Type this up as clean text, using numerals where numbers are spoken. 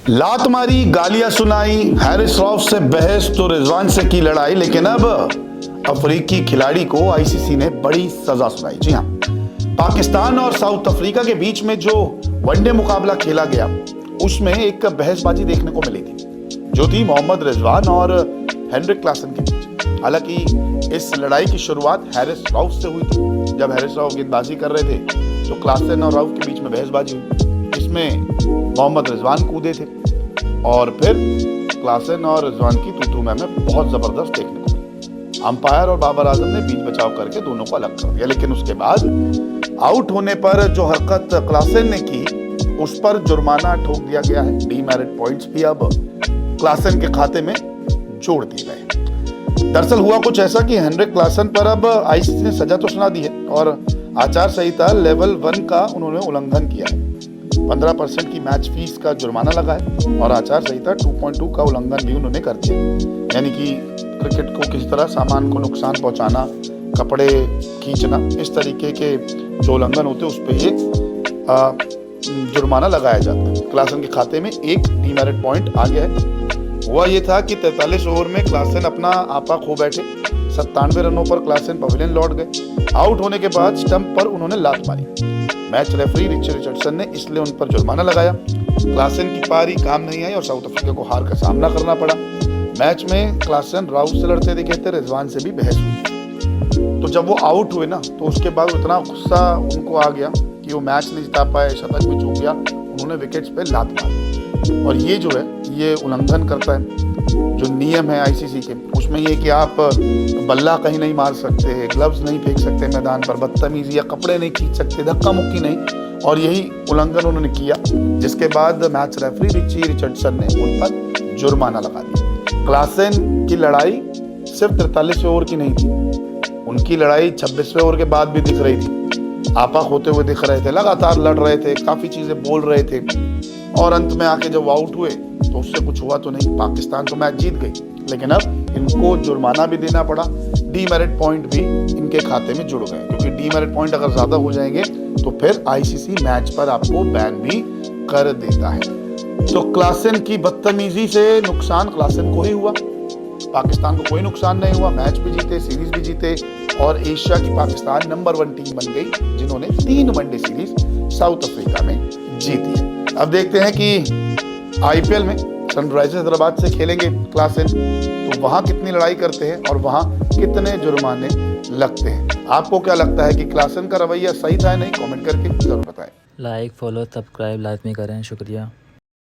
लात मारी, गालियां सुनाई, हैरिस रऊफ से बहस तो रिजवान से की लड़ाई, लेकिन अब अफ्रीकी खिलाड़ी को आईसीसी ने बड़ी सजा सुनाई। जी हाँ, पाकिस्तान और साउथ अफ्रीका के बीच में जो वनडे मुकाबला खेला गया उसमें एक बहसबाजी देखने को मिली थी, जो थी मोहम्मद रिजवान और हेनरिक क्लासन के बीच। हालांकि इस लड़ाई की शुरुआत हैरिस रऊफ से हुई थी। जब हैरिस रऊफ गेंदबाजी कर रहे थे तो क्लासन और रऊफ के बीच में बहसबाजी हुई। इसमें मोहम्मद रिजवान कूदे थे और फिर क्लासन और रिजवान की तू-तू मैं बहुत जबरदस्त देखने को मिली। अंपायर और बाबर आजम ने बीच बचाव करके दोनों को अलग कर दिया, लेकिन उसके बाद आउट होने पर जो हरकत क्लासन ने की उस पर जुर्माना ठोक दिया गया है। डीमेरिट पॉइंट्स भी अब क्लासन के खाते में जोड़ दिए गए। दरअसल हुआ कुछ ऐसा कि हेनरिक क्लासन पर अब आईसीसी ने सजा तो सुना दी है और आचार संहिता लेवल 1 का उन्होंने उल्लंघन किया है। 15% की मैच फीस का जुर्माना लगा है और आचार संहिता 2.2 का उल्लंघन भी उन्होंने कर दिया, यानी कि क्रिकेट को किसी तरह सामान को नुकसान पहुंचाना, कपड़े खींचना, इस तरीके के जो उल्लंघन होते हैं उस पर ये जुर्माना लगाया जाता है। क्लासन के खाते में एक डीमेरिट पॉइंट आ गया है। हुआ ये था कि 43 ओवर में क्लासन अपना आपा खो बैठे। 97 रनों पर क्लासन पवेलियन लौट गए। आउट होने के बाद स्टंप पर उन्होंने लात मारी। मैच रेफरी रिचर्ड रिचर्डसन ने इसलिए उन पर जुर्माना लगाया। क्लासन की पारी काम नहीं आई और साउथ अफ्रीका को हार का सामना करना पड़ा। मैच में क्लासन रऊफ से लड़ते दिखे थे, रिजवान से भी बहस हुई। तो जब वो आउट हुए ना तो उसके बाद इतना गुस्सा उनको आ गया कि वो मैच नहीं जिता पाए, शतक भी चूक गया। उन्होंने विकेट्स पे लात मारी और ये जो है ये उल्लंघन करता है जो नियम है आईसीसी के। उसमें ये कि आप बल्ला कहीं नहीं मार सकते, ग्लव्स नहीं फेंक सकते मैदान पर, बदतमीजी या कपड़े नहीं खींच सकते, धक्का मुक्की नहीं, और यही उल्लंघन उन्होंने किया, जिसके बाद मैच रेफरी रिची रिचर्डसन ने उन पर जुर्माना लगा दिया। क्लासन की लड़ाई सिर्फ 43 ओवर की नहीं थी, उनकी लड़ाई 26वें ओवर के बाद भी दिख रही थी। आपा होते हुए दिख रहे थे, लगातार लड़ रहे थे, काफी चीजें बोल रहे थे और अंत में आके जब आउट हुए तो उससे कुछ हुआ तो नहीं। पाकिस्तान तो मैच जीत गई, लेकिन अब इनको जुर्माना भी देना पड़ा। डीमेरिट पॉइंट भी इनके खाते में जुड़ गए, क्योंकि डीमेरिट पॉइंट अगर ज्यादा हो जाएंगे तो फिर आईसीसी मैच पर आपको बैन भी कर देता है। तो क्लासन की बदतमीजी से नुकसान क्लासन को ही हुआ, पाकिस्तान को कोई नुकसान नहीं हुआ। मैच भी जीते, सीरीज भी जीते और एशिया की पाकिस्तान नंबर 1 टीम बन गई, जिन्होंने 3 वनडे सीरीज साउथ अफ्रीका में जीती है। अब देखते हैं कि आईपीएल में सनराइजर्स हैदराबाद से खेलेंगे क्लासन, तो वहां कितनी लड़ाई करते हैं और वहां कितने जुर्माने लगते हैं। आपको क्या लगता है कि क्लासन का रवैया सही था या नहीं? कमेंट करके जरूर बताएं। लाइक, फॉलो, सब्सक्राइब लाजमी करें। शुक्रिया।